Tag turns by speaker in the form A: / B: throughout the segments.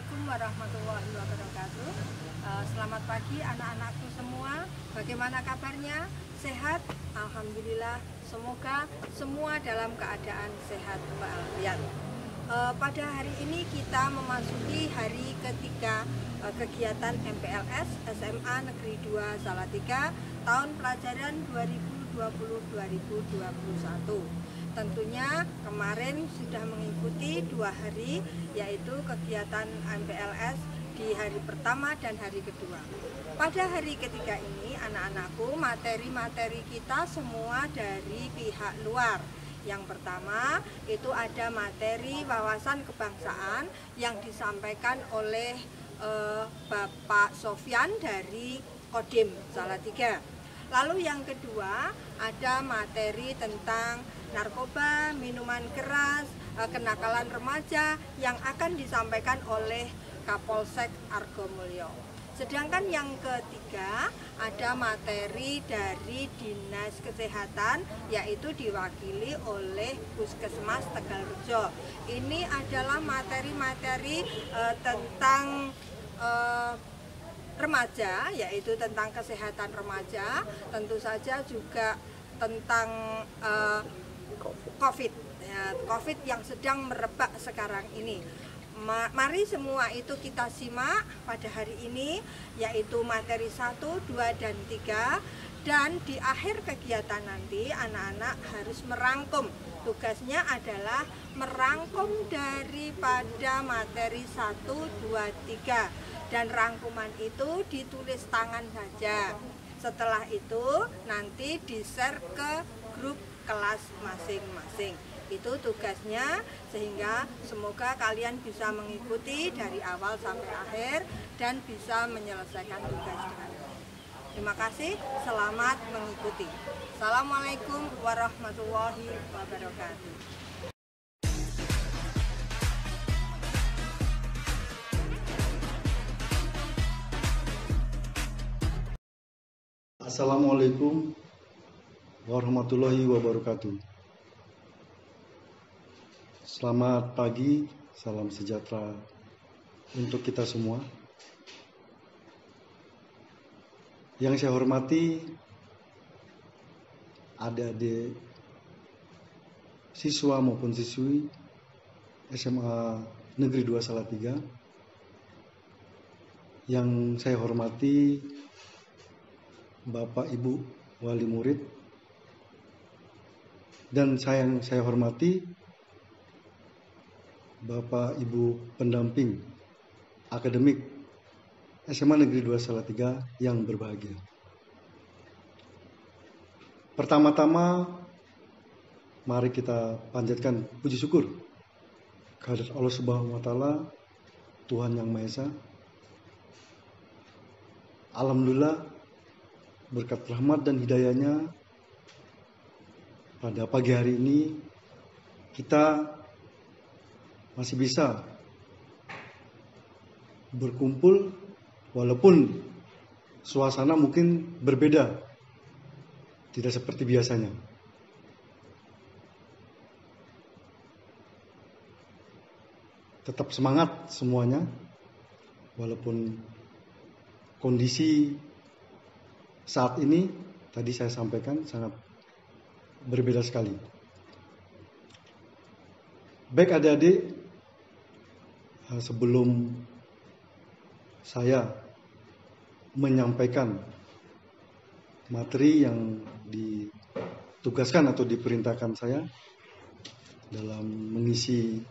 A: Assalamualaikum warahmatullahi wabarakatuh. Selamat pagi anak-anakku semua. Bagaimana kabarnya? Sehat? Alhamdulillah. Semoga semua dalam keadaan sehat walafiat. Pada hari ini kita memasuki hari ketiga kegiatan MPLS SMA Negeri 2 Salatiga tahun pelajaran 2020-2021. Tentunya kemarin sudah mengikuti 2 hari, yaitu kegiatan MPLS di hari pertama dan hari kedua. Pada hari ketiga ini anak-anakku, materi-materi kita semua dari pihak luar. Yang pertama itu ada materi wawasan kebangsaan yang disampaikan oleh Bapak Sofyan dari Kodim Salatiga. Lalu yang kedua ada materi tentang narkoba, minuman keras, kenakalan remaja yang akan disampaikan oleh Kapolsek Argomulyo. Sedangkan yang ketiga ada materi dari Dinas Kesehatan, yaitu diwakili oleh Puskesmas Tegalrejo. Ini adalah materi-materi tentang remaja, yaitu tentang kesehatan remaja, tentu saja juga tentang COVID yang sedang merebak sekarang ini. Mari semua itu kita simak pada hari ini, yaitu materi 1, 2, dan 3. Dan di akhir kegiatan nanti anak-anak harus merangkum. Tugasnya adalah merangkum daripada materi 1, 2, 3. Dan rangkuman itu ditulis tangan saja. Setelah itu nanti di-share ke grup kelas masing-masing. Itu tugasnya, sehingga semoga kalian bisa mengikuti dari awal sampai akhir dan bisa menyelesaikan tugas dengan baik. Terima kasih, selamat mengikuti. Assalamualaikum warahmatullahi wabarakatuh.
B: Assalamualaikum warahmatullahi wabarakatuh. Selamat pagi, salam sejahtera untuk kita semua. Yang saya hormati adik-adik siswa maupun siswi SMA Negeri 2 Salatiga. Yang saya hormati Bapak Ibu Wali Murid, dan yang saya hormati Bapak Ibu pendamping akademik SMA Negeri 2 Salatiga yang berbahagia. Pertama-tama mari kita panjatkan puji syukur kehadirat Allah Subhanahu wa taala, Tuhan Yang Maha Esa. Alhamdulillah, berkat rahmat dan hidayahnya pada pagi hari ini kita masih bisa berkumpul walaupun suasana mungkin berbeda, tidak seperti biasanya. Tetap semangat semuanya walaupun kondisi saat ini tadi saya sampaikan sangat berbeda sekali. Baik adik-adik, sebelum saya menyampaikan materi yang ditugaskan atau diperintahkan saya dalam mengisi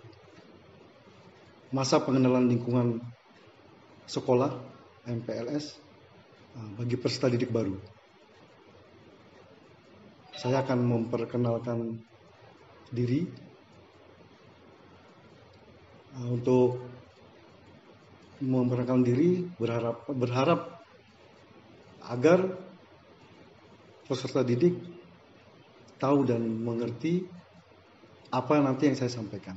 B: masa pengenalan lingkungan sekolah MPLS bagi peserta didik baru, saya akan memperkenalkan diri. Untuk memperkenalkan diri berharap agar peserta didik tahu dan mengerti apa nanti yang saya sampaikan.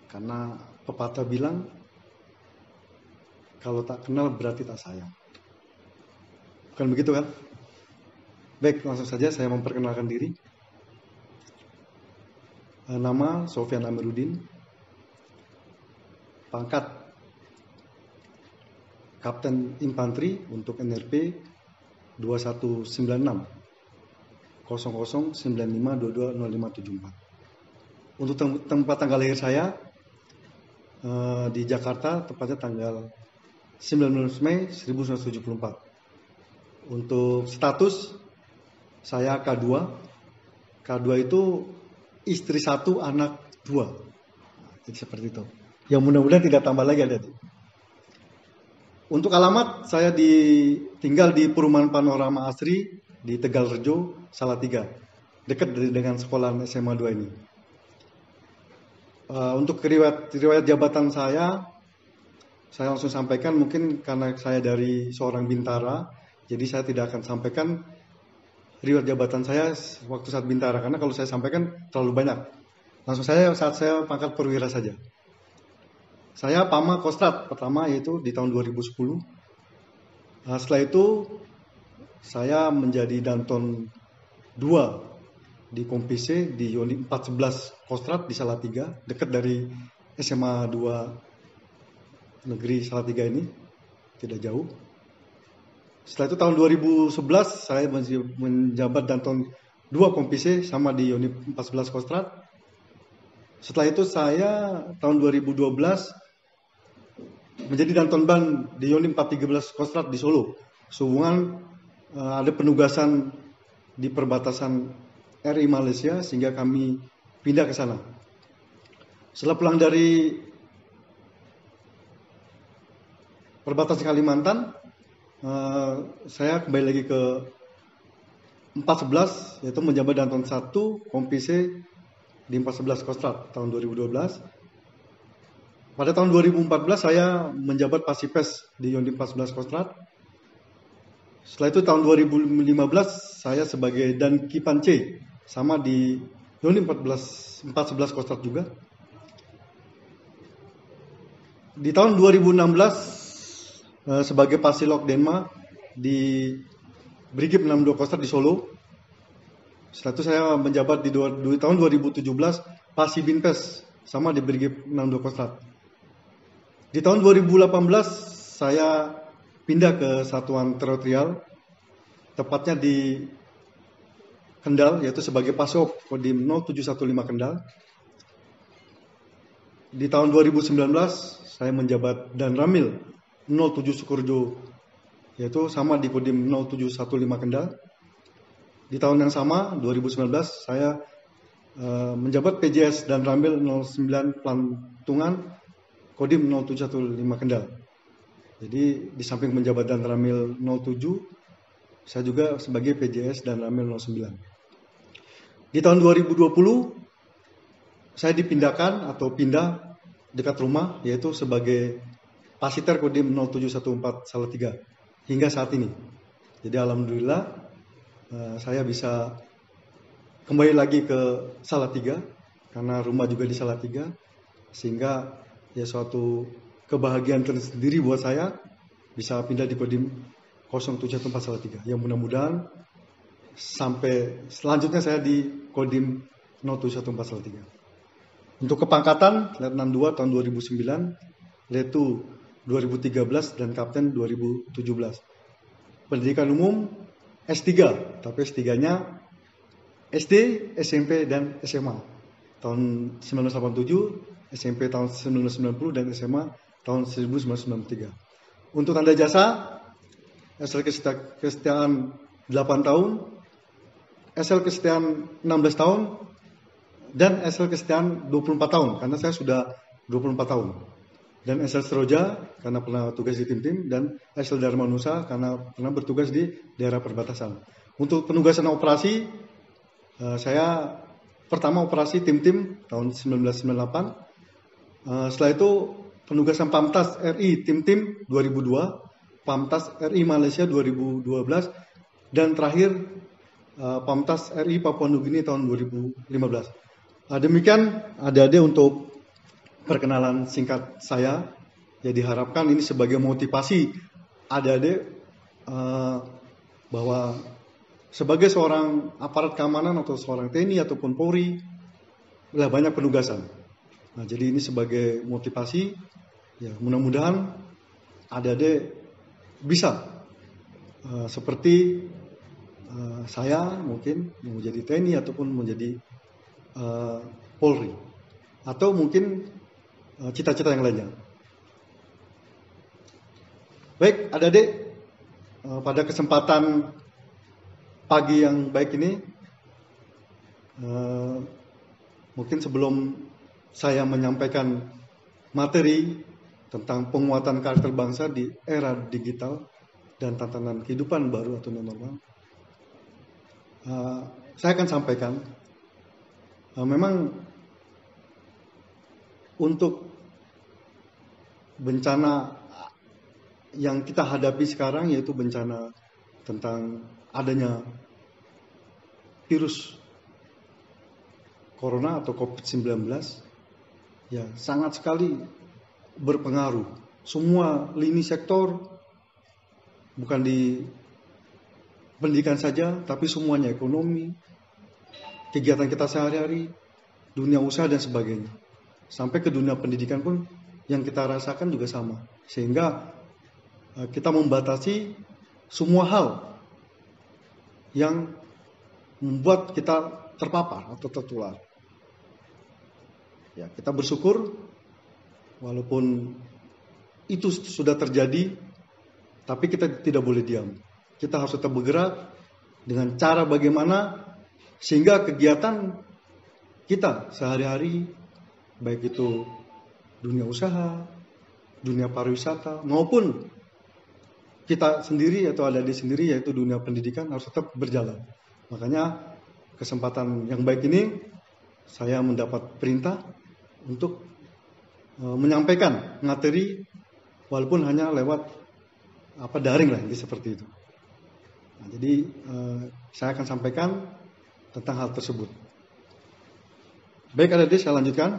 B: Karena pepatah bilang, kalau tak kenal berarti tak sayang. Bukan begitu kan? Baik, langsung saja saya memperkenalkan diri. Nama Sofyan Amiruddin. Pangkat Kapten Infanteri untuk NRP 2196 0095220574. Untuk tempat tanggal lahir saya di Jakarta, tepatnya tanggal 19 Mei 1974. Untuk status saya K2. K2 itu istri 1, anak 2. Jadi seperti itu. Yang mudah-mudahan tidak tambah lagi ada. Untuk alamat, saya tinggal di Perumahan Panorama Asri di Tegalrejo, Salatiga, dekat dengan sekolah SMA 2 ini. Untuk riwayat jabatan saya langsung sampaikan, mungkin karena saya dari seorang bintara, jadi saya tidak akan sampaikan riwayat jabatan saya saat bintara, karena kalau saya sampaikan terlalu banyak. Langsung saat saya pangkat perwira saja. Saya Pama Kostrat pertama, yaitu di tahun 2010. Setelah itu saya menjadi Danton 2 di Kompise di Unit 411 Kostrat di Salatiga, dekat dari SMA 2 Negeri Salatiga ini, tidak jauh. Setelah itu tahun 2011 saya menjabat Danton 2 Kompise sama di Unit 411 Kostrat. Setelah itu saya tahun 2012 menjadi Danton Ban di Unit 413 Kostrat di Solo. Sehubungan ada penugasan di perbatasan RI Malaysia sehingga kami pindah ke sana. Setelah pulang dari perbatasan Kalimantan, saya kembali lagi ke 411, yaitu menjabat Danton 1 Kompise di 411 Kostrat tahun 2012. Pada tahun 2014 saya menjabat Pasipes di Unit 14 Kostrat. Setelah itu tahun 2015 saya sebagai Danki Pance sama di Unit 411 Kostrat juga. Di tahun 2016 sebagai Pasilok Denma di Brigip 62 Kostrat di Solo. Setelah itu saya menjabat di tahun 2017 Pasibinpes sama di Brigip 62 Kostrat. Di tahun 2018 saya pindah ke Satuan Teritorial, tepatnya di Kendal, yaitu sebagai Pasop Kodim 0715 Kendal. Di tahun 2019 saya menjabat Danramil 07 Sukorejo, yaitu sama di Kodim 0715 Kendal. Di tahun yang sama 2019 saya menjabat PJS Danramil 09 Plantungan Kodim 0715 Kendal. Jadi di samping menjabat Danramil 07, saya juga sebagai PJS Danramil 09. Di tahun 2020 saya dipindahkan atau pindah dekat rumah, yaitu sebagai Pasiter Kodim 0714 Salatiga hingga saat ini. Jadi alhamdulillah saya bisa kembali lagi ke Salatiga karena rumah juga di Salatiga, sehingga ya suatu kebahagiaan tersendiri buat saya bisa pindah di Kodim 0714 Salatiga. Yang mudah-mudahan sampai selanjutnya saya di Kodim 0714 Salatiga. Untuk kepangkatan Letnan 2 tahun 2009, Letu 2013 dan Kapten 2017. Pendidikan umum S3, tapi S3-nya SD, SMP dan SMA. Tahun 1987 SMP tahun 1990 dan SMA tahun 1993. Untuk tanda jasa, SL kesetiaan 8 tahun, SL kesetiaan 16 tahun, dan SL kesetiaan 24 tahun, karena saya sudah 24 tahun. Dan SL Seroja, karena pernah tugas di tim-tim, dan SL Dharma Nusa, karena pernah bertugas di daerah perbatasan. Untuk penugasan operasi, saya pertama operasi tim-tim tahun 1998, setelah itu penugasan Pamtas RI tim-tim 2002, Pamtas RI Malaysia 2012, dan terakhir Pamtas RI Papua Nugini tahun 2015. Demikian adik-adik untuk perkenalan singkat saya. Ya, diharapkan ini sebagai motivasi adik-adik bahwa sebagai seorang aparat keamanan atau seorang TNI ataupun Polri, banyak penugasan. Nah, jadi ini sebagai motivasi, ya mudah-mudahan adik-adik bisa seperti saya mungkin menjadi TNI ataupun menjadi Polri, atau mungkin cita-cita yang lainnya. Baik, adik-adik, pada kesempatan pagi yang baik ini, mungkin sebelum saya menyampaikan materi tentang penguatan karakter bangsa di era digital dan tantangan kehidupan baru atau new normal, saya akan sampaikan memang untuk bencana yang kita hadapi sekarang, yaitu bencana tentang adanya virus corona atau COVID-19, ya sangat sekali berpengaruh. Semua lini sektor, bukan di pendidikan saja, tapi semuanya, ekonomi, kegiatan kita sehari-hari, dunia usaha dan sebagainya. Sampai ke dunia pendidikan pun yang kita rasakan juga sama. Sehingga kita membatasi semua hal yang membuat kita terpapar atau tertular. Ya, kita bersyukur walaupun itu sudah terjadi, tapi kita tidak boleh diam. Kita harus tetap bergerak dengan cara bagaimana sehingga kegiatan kita sehari-hari, baik itu dunia usaha, dunia pariwisata, maupun kita sendiri atau adik-adik sendiri, yaitu dunia pendidikan, harus tetap berjalan. Makanya kesempatan yang baik ini saya mendapat perintah untuk menyampaikan materi walaupun hanya lewat daring lah, seperti itu. Nah, jadi saya akan sampaikan tentang hal tersebut. Baik, adik-adik, saya lanjutkan.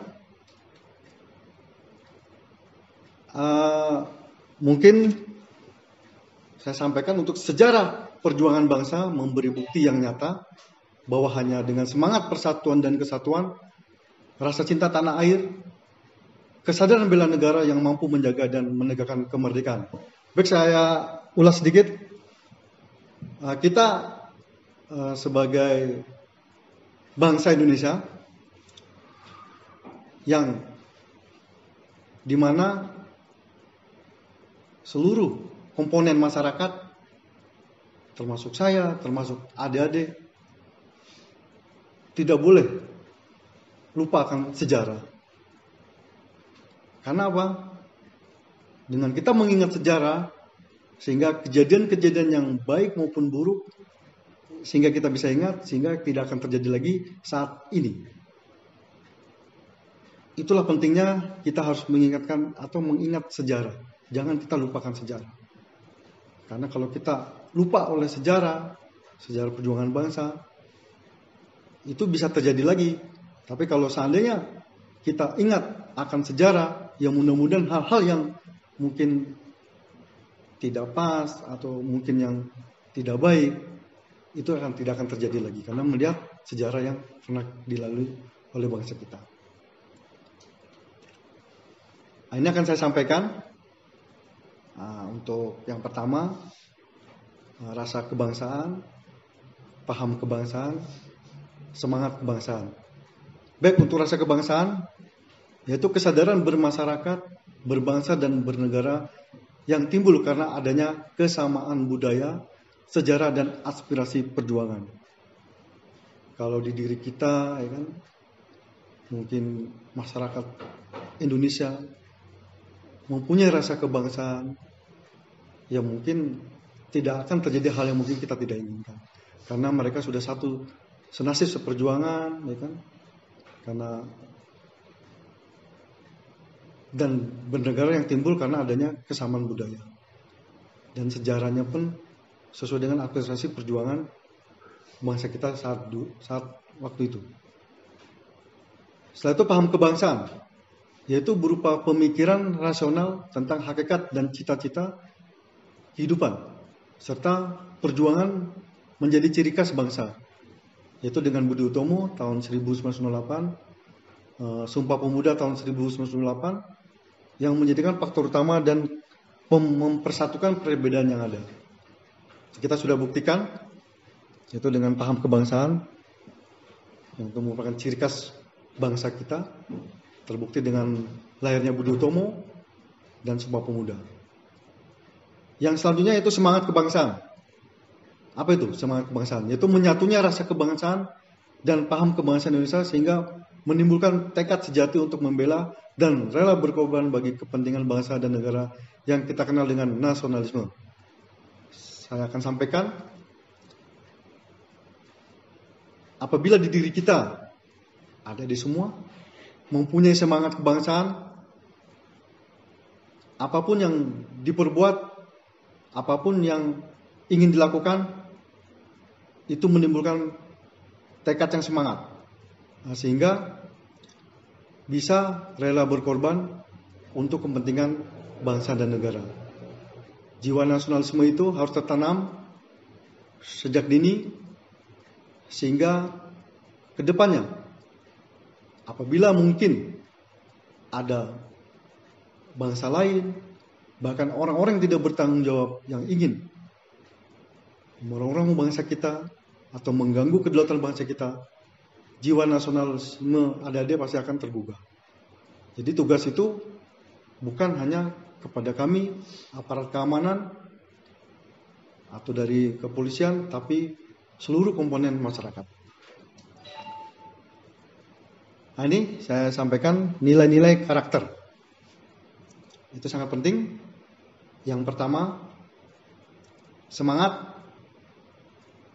B: Mungkin saya sampaikan untuk sejarah perjuangan bangsa memberi bukti yang nyata bahwa hanya dengan semangat persatuan dan kesatuan, rasa cinta tanah air, kesadaran bela negara yang mampu menjaga dan menegakkan kemerdekaan. Baik, saya ulas sedikit. Kita sebagai bangsa Indonesia yang dimana seluruh komponen masyarakat, termasuk saya, termasuk adik-adik, tidak boleh lupa akan sejarah. Karena apa? Dengan kita mengingat sejarah, sehingga kejadian-kejadian yang baik maupun buruk, sehingga kita bisa ingat, sehingga tidak akan terjadi lagi saat ini. Itulah pentingnya kita harus mengingatkan atau mengingat sejarah. Jangan kita lupakan sejarah. Karena kalau kita lupa oleh sejarah perjuangan bangsa, itu bisa terjadi lagi. Tapi kalau seandainya kita ingat akan sejarah, ya mudah-mudahan hal-hal yang mungkin tidak pas atau mungkin yang tidak baik, itu tidak akan terjadi lagi. Karena melihat sejarah yang pernah dilalui oleh bangsa kita. Nah, ini akan saya sampaikan. Untuk yang pertama, rasa kebangsaan, paham kebangsaan, semangat kebangsaan. Baik, untuk rasa kebangsaan, yaitu kesadaran bermasyarakat, berbangsa dan bernegara yang timbul karena adanya kesamaan budaya, sejarah dan aspirasi perjuangan. Kalau di diri kita, ya kan, mungkin masyarakat Indonesia mempunyai rasa kebangsaan, ya mungkin tidak akan terjadi hal yang mungkin kita tidak inginkan. Karena mereka sudah satu senasib seperjuangan, ya kan? Karena dan bernegara yang timbul karena adanya kesamaan budaya. Dan sejarahnya pun sesuai dengan aspirasi perjuangan bangsa kita saat waktu itu. Setelah itu paham kebangsaan, yaitu berupa pemikiran rasional tentang hakikat dan cita-cita kehidupan, serta perjuangan menjadi ciri khas bangsa, yaitu dengan Budi Utomo tahun 1908, Sumpah Pemuda tahun 1998, yang menjadikan faktor utama dan mempersatukan perbedaan yang ada. Kita sudah buktikan, yaitu dengan paham kebangsaan, yang itu merupakan ciri khas bangsa kita, terbukti dengan lahirnya Budi Utomo dan Sumpah Pemuda. Yang selanjutnya yaitu semangat kebangsaan. Apa itu semangat kebangsaan? Yaitu menyatunya rasa kebangsaan dan paham kebangsaan Indonesia sehingga menimbulkan tekad sejati untuk membela dan rela berkorban bagi kepentingan bangsa dan negara yang kita kenal dengan nasionalisme. Saya akan sampaikan, apabila di diri kita ada di semua mempunyai semangat kebangsaan, apapun yang diperbuat, apapun yang ingin dilakukan, itu menimbulkan tekad yang semangat. Nah, sehingga bisa rela berkorban untuk kepentingan bangsa dan negara. Jiwa nasionalisme itu harus tertanam sejak dini, sehingga ke depannya apabila mungkin ada bangsa lain, bahkan orang-orang yang tidak bertanggung jawab yang ingin merongrong bangsa kita atau mengganggu kedaulatan bangsa kita, jiwa nasionalisme adik-adik pasti akan tergugah. Jadi tugas itu bukan hanya kepada kami, aparat keamanan atau dari kepolisian, tapi seluruh komponen masyarakat. Nah, ini saya sampaikan nilai-nilai karakter. Itu sangat penting. Yang pertama, semangat.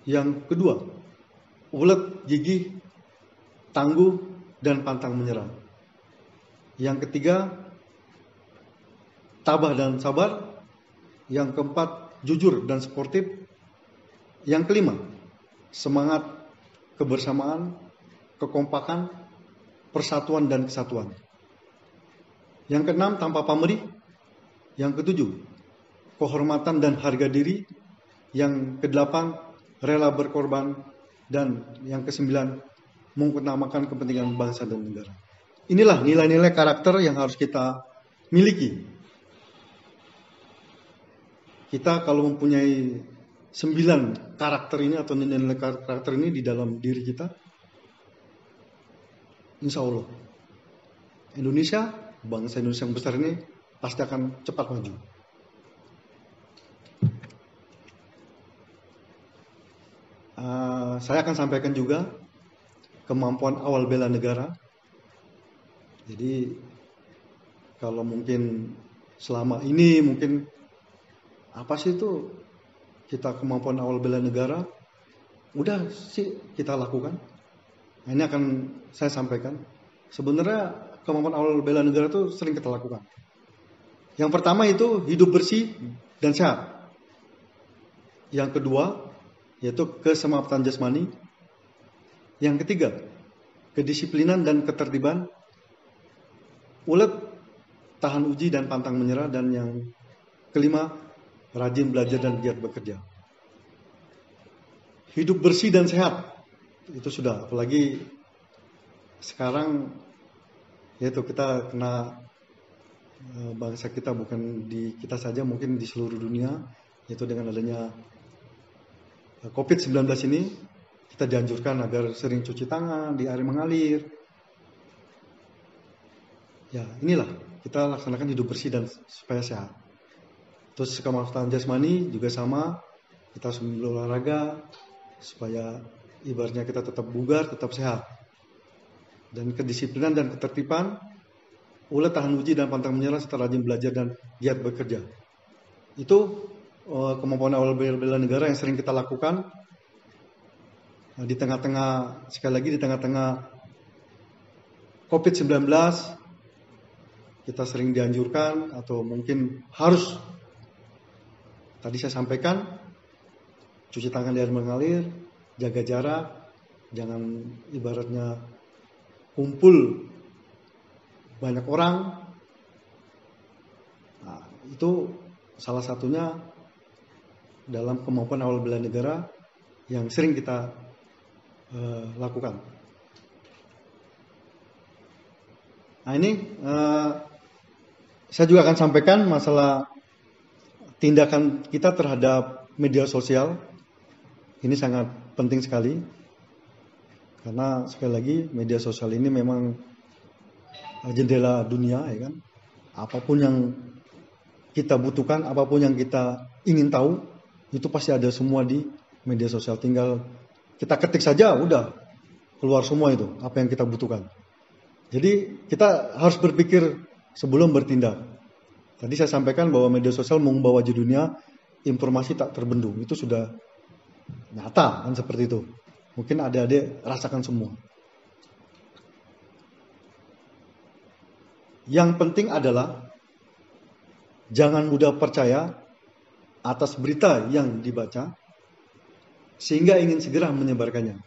B: Yang kedua, ulet, gigih, tangguh, dan pantang menyerah. Yang ketiga, tabah dan sabar. Yang keempat, jujur dan sportif. Yang kelima, semangat, kebersamaan, kekompakan, persatuan dan kesatuan. Yang keenam, tanpa pamrih. Yang ketujuh, kehormatan dan harga diri. Yang kedelapan, rela berkorban. Dan yang kesembilan, mengutamakan kepentingan bangsa dan negara. Inilah nilai-nilai karakter yang harus kita miliki. Kita kalau mempunyai 9 karakter ini atau nilai-nilai karakter ini di dalam diri kita, insya Allah Indonesia, bangsa Indonesia yang besar ini pasti akan cepat maju. Saya akan sampaikan juga kemampuan awal bela negara. Jadi kalau mungkin selama ini mungkin apa sih itu kita kemampuan awal bela negara, udah sih kita lakukan. Nah, ini akan saya sampaikan. Sebenarnya kemampuan awal bela negara itu sering kita lakukan. Yang pertama itu hidup bersih dan sehat. Yang kedua yaitu keselamatan jasmani. Yang ketiga, kedisiplinan dan ketertiban. Ulet, tahan uji dan pantang menyerah. Dan yang kelima, rajin belajar dan giat bekerja. Hidup bersih dan sehat, itu sudah, apalagi sekarang yaitu kita kena, bangsa kita bukan di kita saja, mungkin di seluruh dunia, yaitu dengan adanya COVID-19 ini, kita dianjurkan agar sering cuci tangan di air mengalir. Ya, inilah kita laksanakan hidup bersih dan supaya sehat. Terus kemampuan jasmani juga sama, kita harus berolahraga supaya ibaratnya kita tetap bugar, tetap sehat. Dan kedisiplinan dan ketertiban, ulet, tahan uji dan pantang menyerah serta rajin belajar dan giat bekerja. Itu kemampuan awal bela negara yang sering kita lakukan di tengah-tengah, sekali lagi di tengah-tengah COVID-19, kita sering dianjurkan atau mungkin harus, tadi saya sampaikan, cuci tangan di air mengalir, jaga jarak, jangan ibaratnya kumpul banyak orang. Nah, itu salah satunya dalam kemampuan awal bela negara yang sering kita lakukan. Nah, ini saya juga akan sampaikan masalah tindakan kita terhadap media sosial ini sangat penting sekali. Karena sekali lagi media sosial ini memang jendela dunia, ya kan. Apapun yang kita butuhkan, apapun yang kita ingin tahu, itu pasti ada semua di media sosial. Tinggal kita ketik saja, udah keluar semua itu, apa yang kita butuhkan. Jadi kita harus berpikir sebelum bertindak. Tadi saya sampaikan bahwa media sosial membawa wajah dunia, informasi tak terbendung. Itu sudah nyata kan seperti itu. Mungkin adik-adik rasakan semua. Yang penting adalah jangan mudah percaya atas berita yang dibaca sehingga ingin segera menyebarkannya.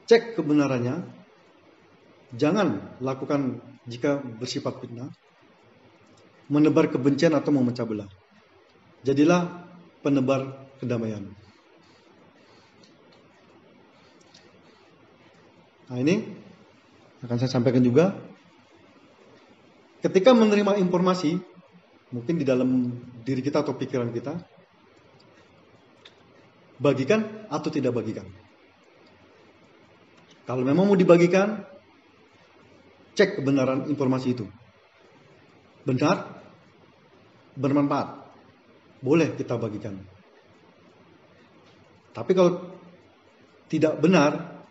B: Cek kebenarannya. Jangan lakukan jika bersifat fitnah, menebar kebencian atau memecah belah. Jadilah penebar kedamaian. Nah, ini akan saya sampaikan juga. Ketika menerima informasi, mungkin di dalam diri kita atau pikiran kita, bagikan atau tidak bagikan. Kalau memang mau dibagikan, cek kebenaran informasi itu. Benar, bermanfaat, boleh kita bagikan. Tapi kalau tidak benar,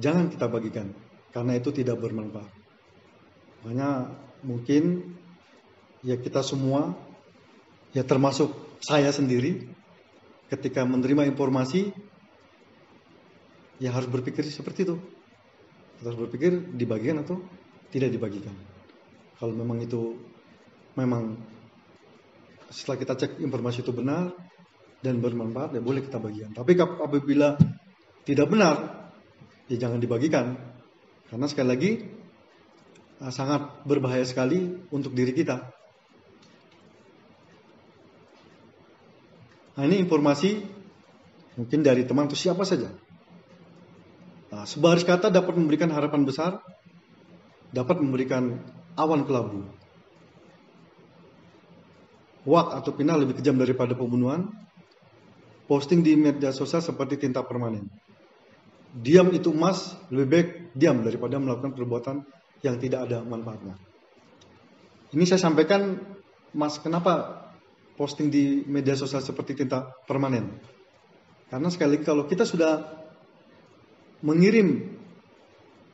B: jangan kita bagikan, karena itu tidak bermanfaat. Makanya mungkin ya kita semua, ya termasuk saya sendiri, ketika menerima informasi, ya harus berpikir seperti itu. Kita harus berpikir dibagikan atau tidak dibagikan. Kalau memang itu, memang setelah kita cek informasi itu benar dan bermanfaat, ya boleh kita bagikan. Tapi apabila tidak benar, ya jangan dibagikan. Karena sekali lagi sangat berbahaya sekali untuk diri kita. Nah, ini informasi mungkin dari teman atau siapa saja. Nah, sebaris kata dapat memberikan harapan besar, dapat memberikan awan kelabu. Hoak atau fitnah lebih kejam daripada pembunuhan. Posting di media sosial seperti tinta permanen. Diam itu emas, lebih baik diam daripada melakukan perbuatan yang tidak ada manfaatnya. Ini saya sampaikan, Mas, kenapa posting di media sosial seperti tinta permanen? Karena sekali lagi kalau kita sudah mengirim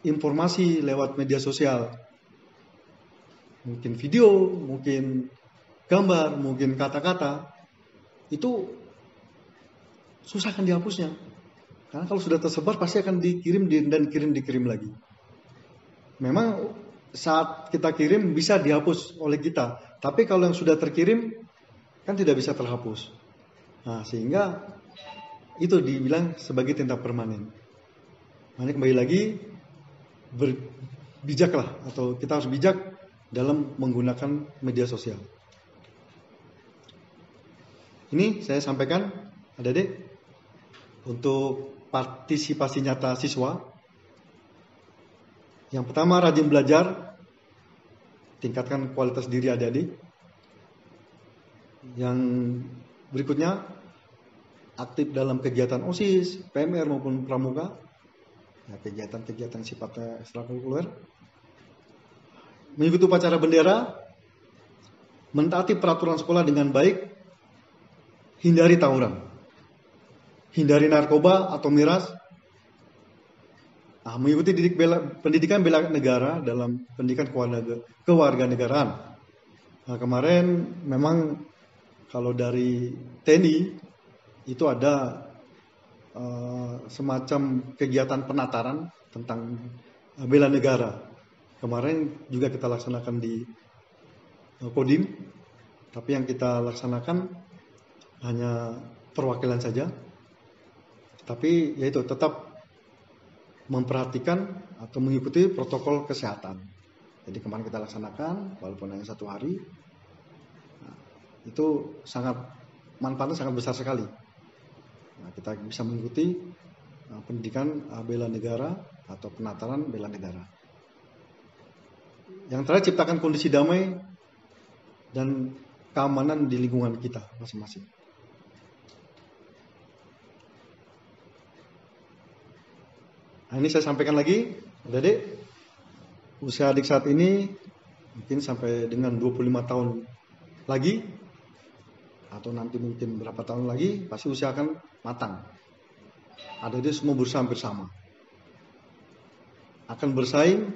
B: informasi lewat media sosial, mungkin video, mungkin gambar, mungkin kata-kata, itu susah kan dihapusnya. Karena kalau sudah tersebar pasti akan dikirim dan dikirim lagi. Memang saat kita kirim bisa dihapus oleh kita, tapi kalau yang sudah terkirim kan tidak bisa terhapus. Nah, sehingga itu dibilang sebagai tinta permanen. Makanya kembali lagi, bijaklah, atau kita harus bijak dalam menggunakan media sosial. Ini saya sampaikan, adik-adik, untuk partisipasi nyata siswa. Yang pertama, rajin belajar, tingkatkan kualitas diri adik-adik. Yang berikutnya, aktif dalam kegiatan OSIS, PMR maupun pramuka, ya, kegiatan-kegiatan sifatnya ekstrakurikuler. Mengikuti upacara bendera, mentaati peraturan sekolah dengan baik, hindari tawuran, hindari narkoba atau miras. Mengikuti pendidikan bela negara dalam pendidikan kewarganegaraan. Nah, kemarin memang kalau dari TNI itu ada semacam kegiatan penataran tentang bela negara. Kemarin juga kita laksanakan di Kodim, tapi yang kita laksanakan hanya perwakilan saja. Tapi yaitu tetap memperhatikan atau mengikuti protokol kesehatan. Jadi kemarin kita laksanakan walaupun hanya 1 hari. Nah, itu manfaatnya sangat besar sekali. Nah, kita bisa mengikuti pendidikan bela negara atau penataran bela negara. Yang terakhir, ciptakan kondisi damai dan keamanan di lingkungan kita masing-masing. Nah, ini saya sampaikan lagi, adik-adik, usia adik saat ini mungkin sampai dengan 25 tahun lagi, atau nanti mungkin berapa tahun lagi, pasti usia akan matang. Adik-adik semua berusaha hampir sama. Akan bersaing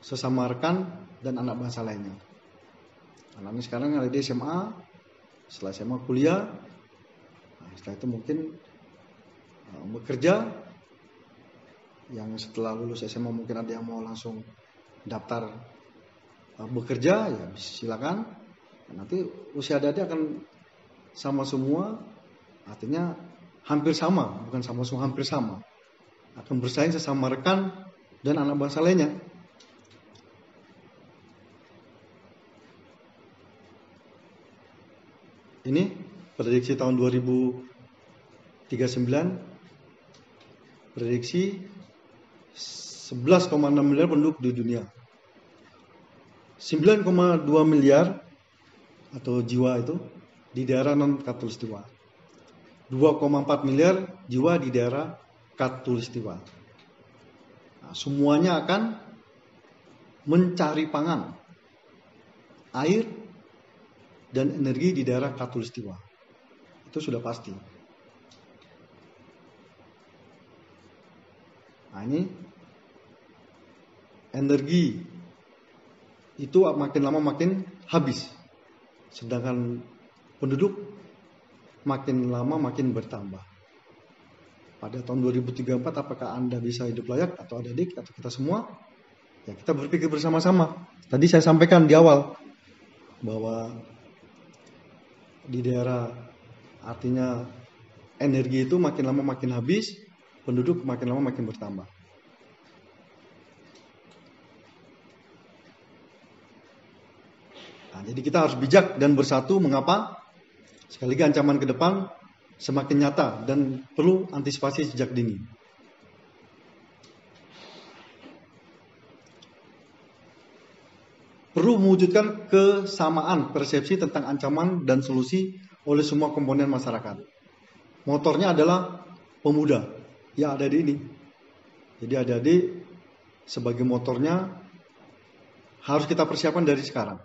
B: sesama rekan dan anak bangsa lainnya. Anak ini sekarang ada di SMA, setelah SMA kuliah, setelah itu mungkin bekerja. Yang setelah lulus SMA mungkin ada yang mau langsung daftar bekerja, ya silakan. Nanti usia adik-adik akan sama semua, artinya hampir sama, bukan sama semua, hampir sama. Akan bersaing sesama rekan dan anak bangsa lainnya. Ini prediksi tahun 2039, prediksi 11,6 miliar penduduk di dunia. 9,2 miliar atau jiwa itu di daerah non-Katulistiwa. 2,4 miliar jiwa di daerah Katulistiwa. Nah, semuanya akan mencari pangan, air, dan energi di daerah Katulistiwa. Itu sudah pasti. Nah, ini energi itu makin lama makin habis. Sedangkan penduduk makin lama makin bertambah. Pada tahun 2034 apakah Anda bisa hidup layak atau adik atau kita semua? Ya kita berpikir bersama-sama. Tadi saya sampaikan di awal bahwa di daerah artinya energi itu makin lama makin habis, penduduk makin lama makin bertambah. Nah, jadi kita harus bijak dan bersatu. Mengapa? Sekali lagi ancaman ke depan semakin nyata dan perlu antisipasi sejak dini. Perlu mewujudkan kesamaan persepsi tentang ancaman dan solusi oleh semua komponen masyarakat. Motornya adalah pemuda. Ya ada di ini. Jadi adik-adik sebagai motornya harus kita persiapkan dari sekarang.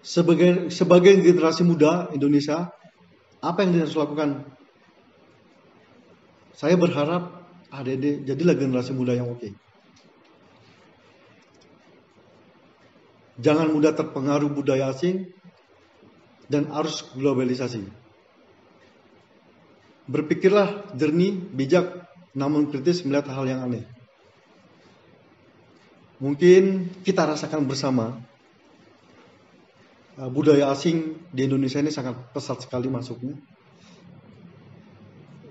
B: Sebagai generasi muda Indonesia, apa yang harus lakukan? Saya berharap adik-adik jadilah generasi muda yang oke. Jangan mudah terpengaruh budaya asing dan arus globalisasi. Berpikirlah jernih, bijak, namun kritis melihat hal yang aneh. Mungkin kita rasakan bersama budaya asing di Indonesia ini sangat pesat sekali masuknya.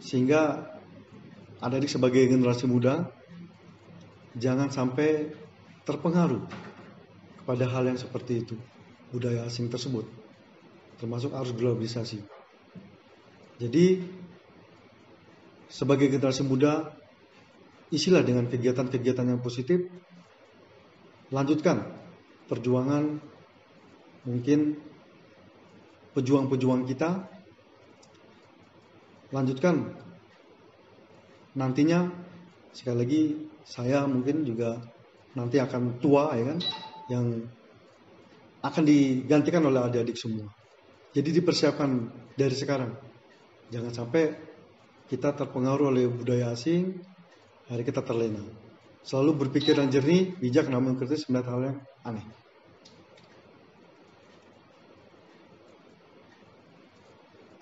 B: Sehingga adik-adik sebagai generasi muda jangan sampai terpengaruh kepada hal yang seperti itu, budaya asing tersebut, termasuk arus globalisasi. Jadi sebagai generasi muda, isilah dengan kegiatan-kegiatan yang positif, lanjutkan perjuangan, mungkin pejuang-pejuang kita, lanjutkan. Nantinya sekali lagi saya mungkin juga nanti akan tua, ya kan, yang akan digantikan oleh adik-adik semua. Jadi dipersiapkan dari sekarang. Jangan sampai kita terpengaruh oleh budaya asing, hari kita terlena. Selalu berpikir yang jernih, bijak, namun kritis melihat hal yang aneh.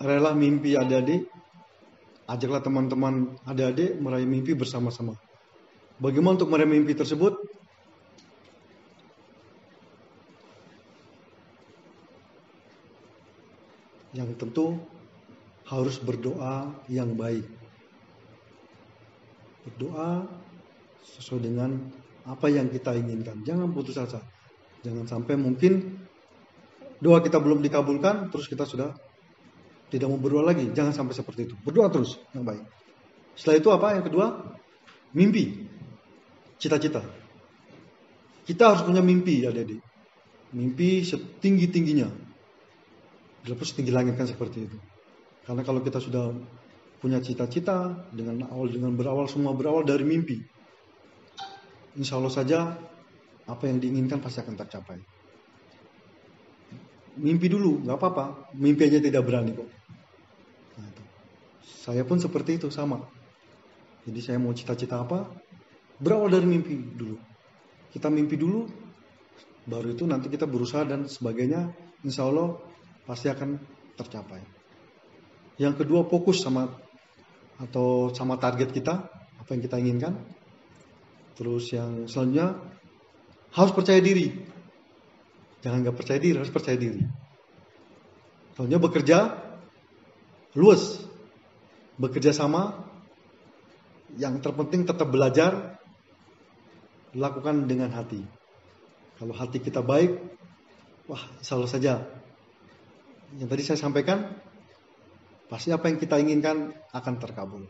B: Rela mimpi adik-adik, ajaklah teman-teman adik-adik meraih mimpi bersama-sama. Bagaimana untuk meraih mimpi tersebut? Yang tentu harus berdoa yang baik. Berdoa sesuai dengan apa yang kita inginkan. Jangan putus asa. Jangan sampai mungkin doa kita belum dikabulkan, terus kita sudah tidak mau berdoa lagi. Jangan sampai seperti itu. Berdoa terus yang baik. Setelah itu apa? Yang kedua, mimpi, cita-cita. Kita harus punya mimpi, adik-adik. Mimpi setinggi-tingginya. Walaupun setinggi langit kan seperti itu. Karena kalau kita sudah punya cita-cita, dengan semua berawal dari mimpi. Insya Allah saja, apa yang diinginkan pasti akan tercapai. Mimpi dulu, nggak apa-apa. Mimpi aja tidak berani kok. Nah, itu. Saya pun seperti itu, sama. Jadi saya mau cita-cita apa, berawal dari mimpi dulu. Kita mimpi dulu, baru itu nanti kita berusaha dan sebagainya, insya Allah pasti akan tercapai. Yang kedua, fokus sama target kita, apa yang kita inginkan. Terus yang selanjutnya, harus percaya diri. Jangan nggak percaya diri, harus percaya diri. Selanjutnya bekerja luas, bekerja sama. Yang terpenting tetap belajar, lakukan dengan hati. Kalau hati kita baik, wah, insya Allah saja. Yang tadi saya sampaikan, pasti apa yang kita inginkan akan terkabul.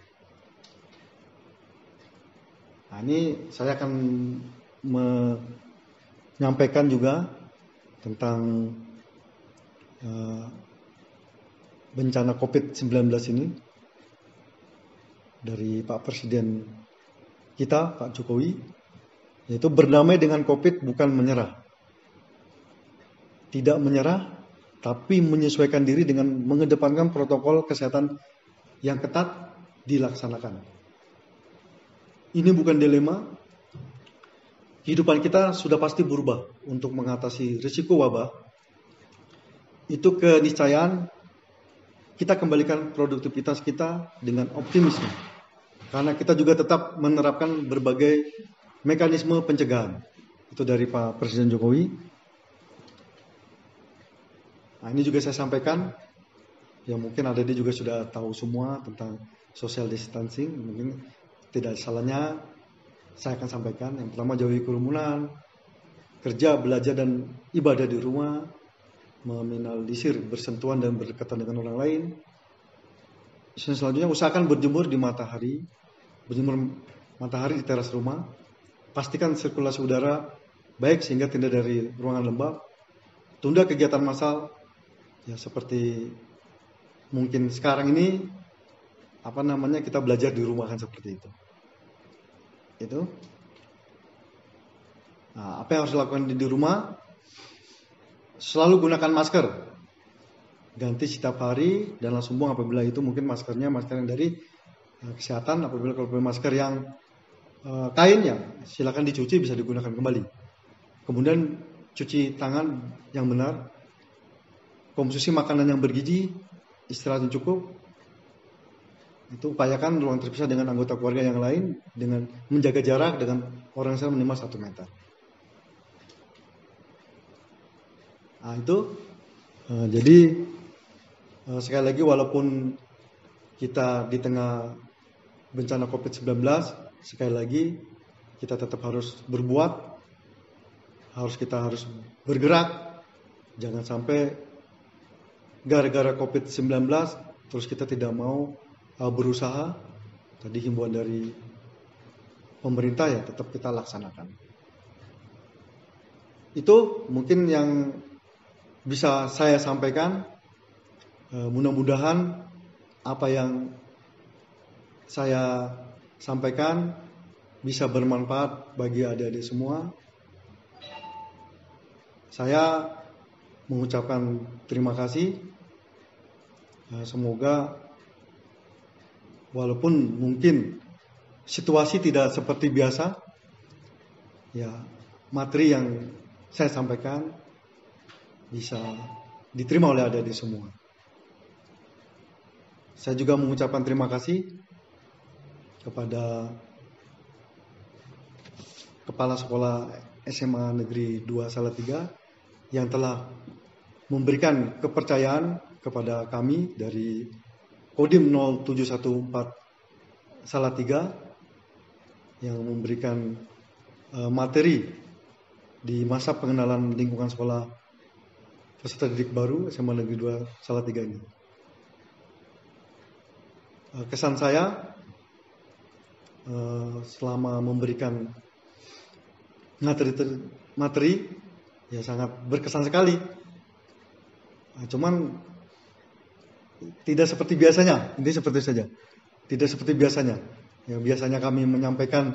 B: Nah, ini saya akan menyampaikan juga tentang bencana COVID-19 ini dari Pak Presiden kita, Pak Jokowi, yaitu berdamai dengan COVID, bukan menyerah. Tidak menyerah, tapi menyesuaikan diri dengan mengedepankan protokol kesehatan yang ketat dilaksanakan. Ini bukan dilema. Kehidupan kita sudah pasti berubah untuk mengatasi risiko wabah. Itu keniscayaan kita kembalikan produktivitas kita dengan optimisme. Karena kita juga tetap menerapkan berbagai mekanisme pencegahan. Itu dari Pak Presiden Jokowi. Nah, ini juga saya sampaikan. Ya mungkin adik-adik juga sudah tahu semua tentang social distancing. Mungkin tidak salahnya saya akan sampaikan. Yang pertama, jauhi kerumunan, kerja, belajar, dan ibadah di rumah, meminimalisir bersentuhan dan berdekatan dengan orang lain. Selanjutnya, usahakan berjemur di matahari, berjemur matahari di teras rumah. Pastikan sirkulasi udara baik sehingga tidak dari ruangan lembab. Tunda kegiatan massal, ya seperti mungkin sekarang ini, kita belajar di rumah kan seperti itu. Nah, apa yang harus dilakukan di rumah? Selalu gunakan masker. Ganti setiap hari dan langsung buang apabila itu mungkin masker yang dari kesehatan. Apabila kalau masker yang kain, ya silakan dicuci, bisa digunakan kembali. Kemudian cuci tangan yang benar, konsumsi makanan yang bergizi, istirahat yang cukup. Itu upayakan ruang terpisah dengan anggota keluarga yang lain dengan menjaga jarak dengan orang yang minimal 1 meter. Nah, itu jadi sekali lagi, walaupun kita di tengah bencana COVID-19, sekali lagi kita tetap harus berbuat, kita harus bergerak. Jangan sampai gara-gara COVID-19 terus kita tidak mau berusaha. Tadi himbauan dari pemerintah, ya tetap kita laksanakan. Itu mungkin yang bisa saya sampaikan. Mudah-mudahan apa yang saya sampaikan bisa bermanfaat bagi adik-adik semua. Saya mengucapkan terima kasih. Semoga walaupun mungkin situasi tidak seperti biasa, ya materi yang saya sampaikan bisa diterima oleh adik-adik semua. Saya juga mengucapkan terima kasih kepada Kepala Sekolah SMA Negeri 2 Salatiga yang telah memberikan kepercayaan kepada kami dari Kodim 0714 Salatiga yang memberikan materi di masa pengenalan lingkungan sekolah peserta didik baru SMA Negeri 2 Salatiga ini. Kesan saya selama memberikan materi ya sangat berkesan sekali. Nah, cuman tidak seperti biasanya, ini seperti saja. Tidak seperti biasanya. Ya, biasanya kami menyampaikan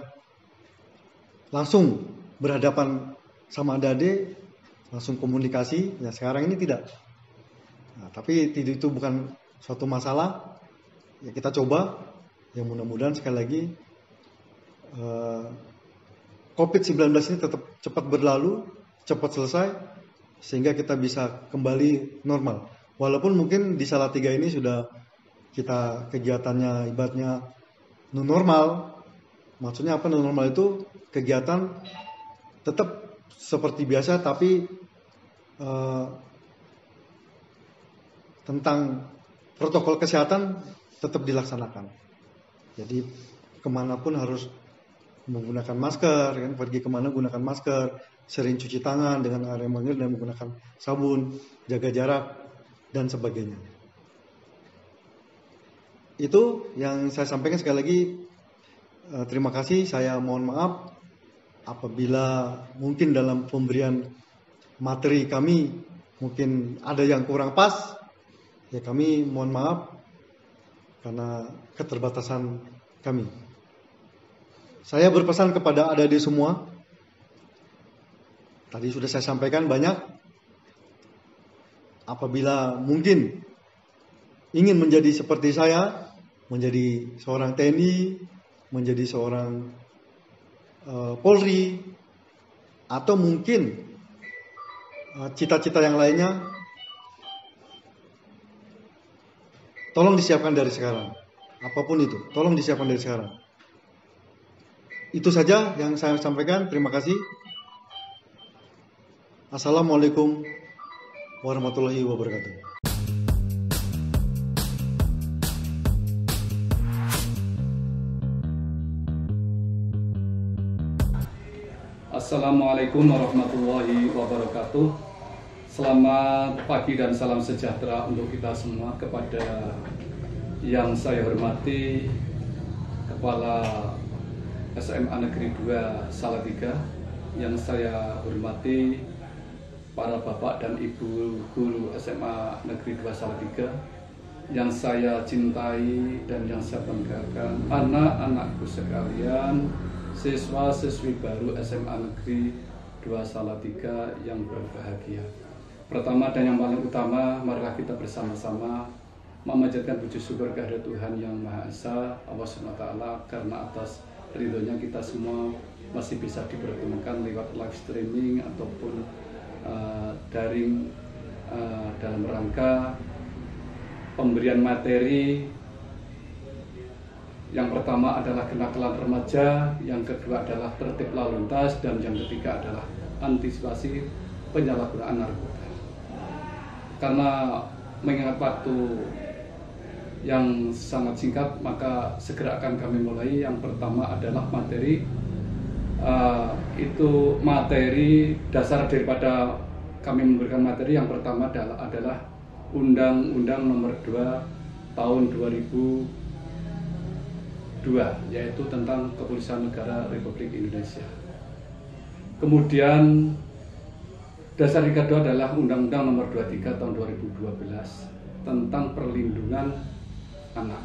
B: langsung berhadapan sama adik-adik, langsung komunikasi. Ya sekarang ini tidak. Nah, tapi itu bukan suatu masalah. Ya kita coba. Ya mudah-mudahan sekali lagi COVID-19 ini tetap cepat berlalu, cepat selesai, sehingga kita bisa kembali normal. Walaupun mungkin di Salatiga ini sudah kita kegiatannya ibaratnya new normal. Maksudnya apa new normal itu? Kegiatan tetap seperti biasa, tapi tentang protokol kesehatan tetap dilaksanakan. Jadi kemanapun harus menggunakan masker, kan? Pergi kemana gunakan masker, sering cuci tangan dengan air mengalir dan menggunakan sabun, jaga jarak dan sebagainya. Itu yang saya sampaikan. Sekali lagi terima kasih. Saya mohon maaf apabila mungkin dalam pemberian materi kami mungkin ada yang kurang pas. Ya kami mohon maaf karena keterbatasan kami. Saya berpesan kepada adik-adik semua. Tadi sudah saya sampaikan banyak. Apabila mungkin ingin menjadi seperti saya, menjadi seorang TNI, menjadi seorang Polri, atau mungkin cita-cita yang lainnya, tolong disiapkan dari sekarang. Apapun itu, tolong disiapkan dari sekarang. Itu saja yang saya sampaikan. Terima kasih. Assalamualaikum warahmatullahi wabarakatuh.
C: Assalamualaikum warahmatullahi wabarakatuh. Selamat pagi dan salam sejahtera untuk kita semua. Kepada yang saya hormati Kepala SMA Negeri 2 Salatiga, yang saya hormati para bapak dan ibu guru SMA Negeri 2 Salatiga, yang saya cintai dan yang saya banggakan, anak-anakku sekalian, siswa-siswi baru SMA Negeri 2 Salatiga yang berbahagia. Pertama dan yang paling utama, marilah kita bersama-sama memanjatkan puji syukur kehadirat Tuhan Yang Maha Esa, Allah SWT, karena atas ridhonya kita semua masih bisa dipertemukan lewat live streaming ataupun daring dalam rangka pemberian materi. Yang pertama adalah kenakalan remaja, yang kedua adalah tertib lalu lintas, dan yang ketiga adalah antisipasi penyalahgunaan narkoba. Karena mengingat waktu yang sangat singkat, maka segera akan kami mulai. Yang pertama adalah materi, itu materi dasar daripada kami memberikan materi. Yang pertama adalah Undang-Undang Nomor 2 Tahun 2002, yaitu tentang Kepolisian Negara Republik Indonesia. Kemudian dasar yang kedua adalah Undang-Undang Nomor 23 Tahun 2012 tentang perlindungan anak.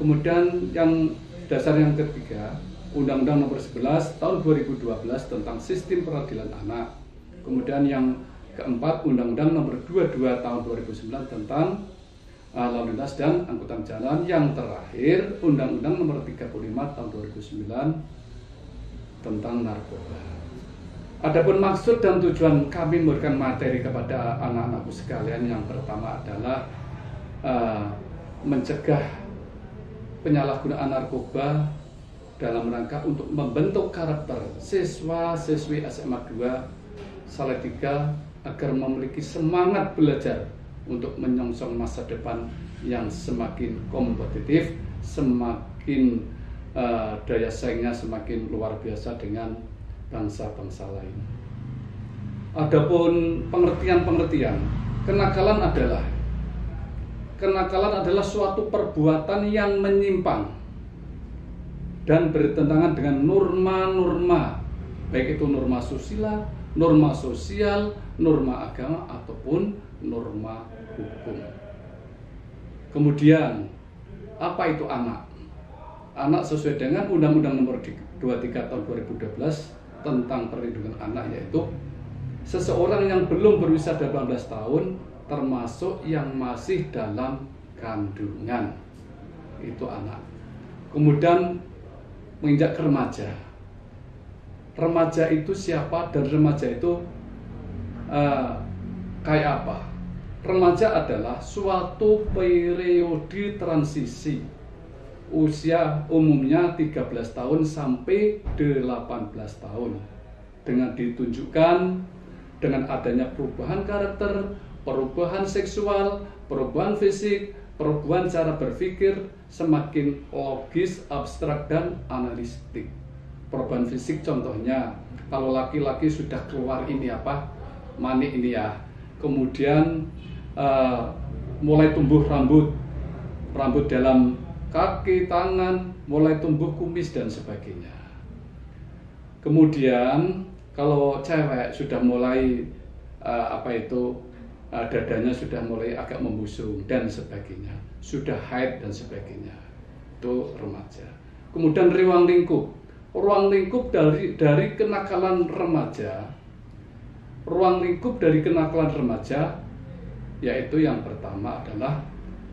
C: Kemudian yang dasar yang ketiga, Undang-Undang Nomor 11 Tahun 2012 tentang Sistem Peradilan Anak. Kemudian yang keempat, Undang-Undang Nomor 22 Tahun 2009 tentang lalu lintas dan angkutan jalan. Yang terakhir, Undang-Undang Nomor 35 Tahun 2009 tentang narkoba. Adapun maksud dan tujuan kami memberikan materi kepada anak-anakku sekalian, yang pertama adalah mencegah penyalahgunaan narkoba dalam rangka untuk membentuk karakter siswa-siswi SMA 2 Salatiga agar memiliki semangat belajar untuk menyongsong masa depan yang semakin kompetitif, semakin daya saingnya semakin luar biasa dengan bangsa-bangsa lain. Adapun pengertian-pengertian, kenakalan adalah suatu perbuatan yang menyimpang dan bertentangan dengan norma-norma baik itu norma susila, norma sosial, norma agama ataupun norma hukum. Kemudian apa itu anak? Anak sesuai dengan Undang-Undang Nomor 23 Tahun 2012 tentang perlindungan anak, yaitu seseorang yang belum berusia 18 tahun termasuk yang masih dalam kandungan, itu anak. Kemudian menginjak ke remaja. Remaja itu siapa dan remaja itu kayak apa? Remaja adalah suatu periode transisi usia umumnya 13 tahun sampai 18 tahun dengan ditunjukkan dengan adanya perubahan karakter, perubahan seksual, perubahan fisik, perubahan cara berpikir semakin logis, abstrak, dan analitik. Perubahan fisik contohnya, kalau laki-laki sudah keluar ini apa? Mani ini ya. Kemudian mulai tumbuh rambut dalam kaki, tangan, mulai tumbuh kumis dan sebagainya. Kemudian kalau cewek sudah mulai dadanya sudah mulai agak membusung dan sebagainya, sudah haid dan sebagainya, itu remaja. Kemudian ruang lingkup dari kenakalan remaja, yaitu yang pertama adalah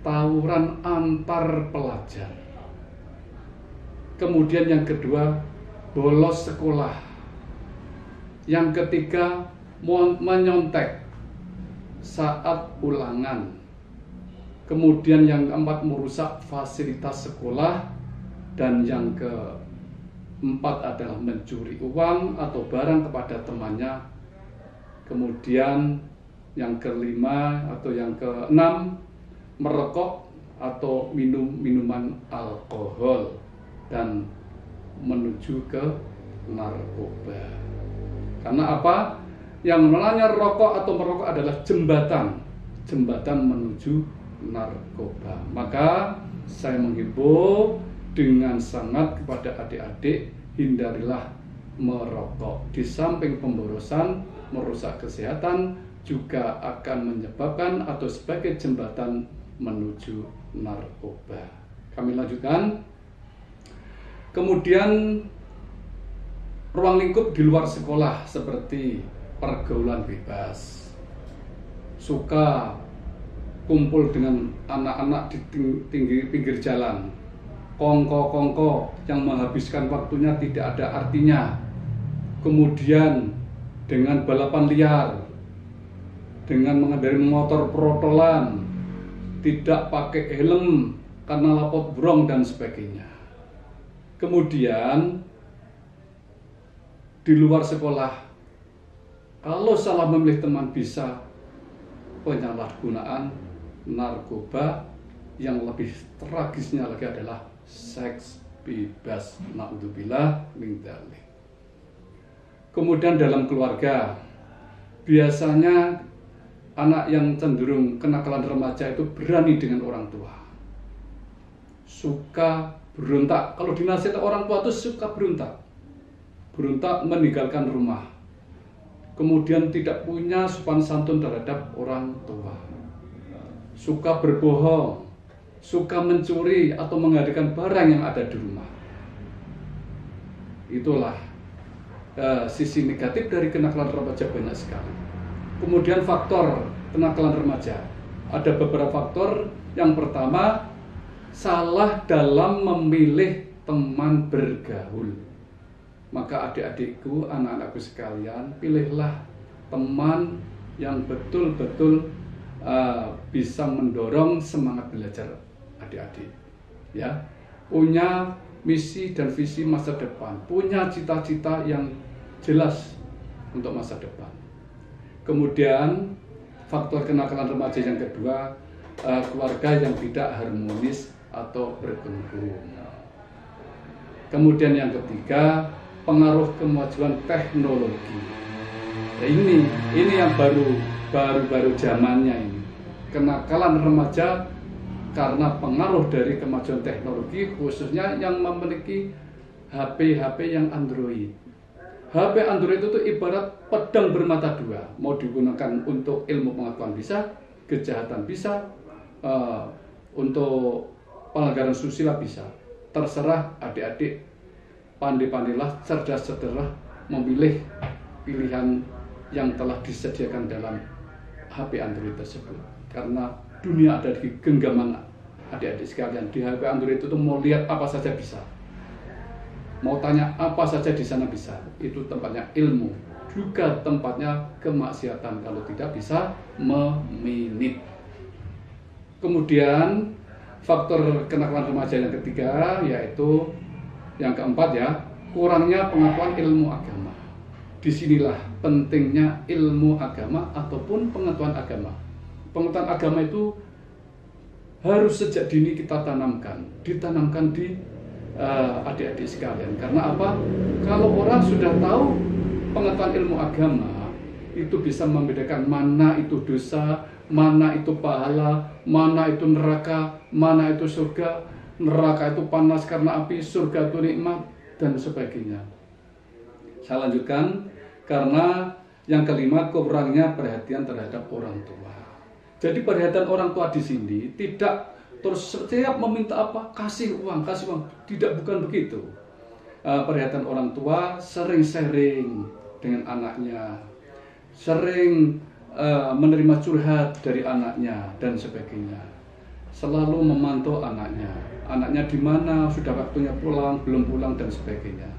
C: tawuran antar pelajar. Kemudian yang kedua, bolos sekolah. Yang ketiga, menyontek saat ulangan. Kemudian yang keempat, merusak fasilitas sekolah. Dan yang keempat adalah mencuri uang atau barang kepada temannya. Kemudian yang kelima atau yang keenam, merokok atau minum minuman alkohol dan menuju ke narkoba. Karena apa? Yang namanya rokok atau merokok adalah jembatan menuju narkoba. Maka saya menghimbau dengan sangat kepada adik-adik, hindarilah merokok. Di samping pemborosan, merusak kesehatan, juga akan menyebabkan atau sebagai jembatan menuju narkoba. Kami lanjutkan. Kemudian ruang lingkup di luar sekolah seperti pergaulan bebas, suka kumpul dengan anak-anak di pinggir jalan, kongko yang menghabiskan waktunya tidak ada artinya. Kemudian dengan balapan liar, dengan mengendarai motor protolan, tidak pakai helm karena lapot brong dan sebagainya. Kemudian di luar sekolah, kalau salah memilih teman bisa penyalahgunaan narkoba. Yang lebih tragisnya lagi adalah seks bebas, naudzubillah min dzalik. Kemudian dalam keluarga, biasanya anak yang cenderung kenakalan remaja itu berani dengan orang tua, suka berontak. Kalau dinasihat orang tua itu suka berontak meninggalkan rumah, kemudian tidak punya sopan santun terhadap orang tua, suka berbohong, suka mencuri atau menghadirkan barang yang ada di rumah. Itulah sisi negatif dari kenakalan remaja, banyak sekali. Kemudian faktor kenakalan remaja, ada beberapa faktor. Yang pertama, salah dalam memilih teman bergaul. Maka adik-adikku, anak-anakku sekalian, pilihlah teman yang betul-betul bisa mendorong semangat belajar adik-adik, ya, punya misi dan visi masa depan, punya cita-cita yang jelas untuk masa depan. Kemudian faktor kenakalan remaja yang kedua, keluarga yang tidak harmonis atau berkembang. Kemudian yang ketiga, pengaruh kemajuan teknologi. Nah, ini yang baru zamannya ini. Kenakalan remaja karena pengaruh dari kemajuan teknologi, khususnya yang memiliki HP yang Android. HP Android itu ibarat pedang bermata dua, mau digunakan untuk ilmu pengetahuan bisa, kejahatan bisa, untuk pelanggaran susila bisa. Terserah adik-adik, pandai-pandailah, cerdas-cerdaslah memilih pilihan yang telah disediakan dalam HP Android tersebut. Karena dunia ada di genggaman adik-adik sekalian. Di HP Android itu mau lihat apa saja bisa, mau tanya apa saja di sana bisa. Itu tempatnya ilmu, juga tempatnya kemaksiatan kalau tidak bisa meminit. Kemudian faktor kenakalan remaja yang ketiga, yaitu yang keempat ya, kurangnya pengetahuan ilmu agama. Disinilah pentingnya ilmu agama ataupun pengetahuan agama. Pengetahuan agama itu harus sejak dini kita ditanamkan di adik-adik sekalian. Karena apa? Kalau orang sudah tahu pengetahuan ilmu agama, itu bisa membedakan mana itu dosa, mana itu pahala, mana itu neraka, mana itu surga. Neraka itu panas karena api, surga itu nikmat, dan sebagainya. Saya lanjutkan, karena yang kelima, kurangnya perhatian terhadap orang tua. Jadi perhatian orang tua di sini tidak terus setiap meminta apa, kasih uang, tidak, bukan begitu. Perhatian orang tua sering sharing dengan anaknya, sering menerima curhat dari anaknya dan sebagainya. Selalu memantau anaknya di mana, sudah waktunya pulang, belum pulang, dan sebagainya.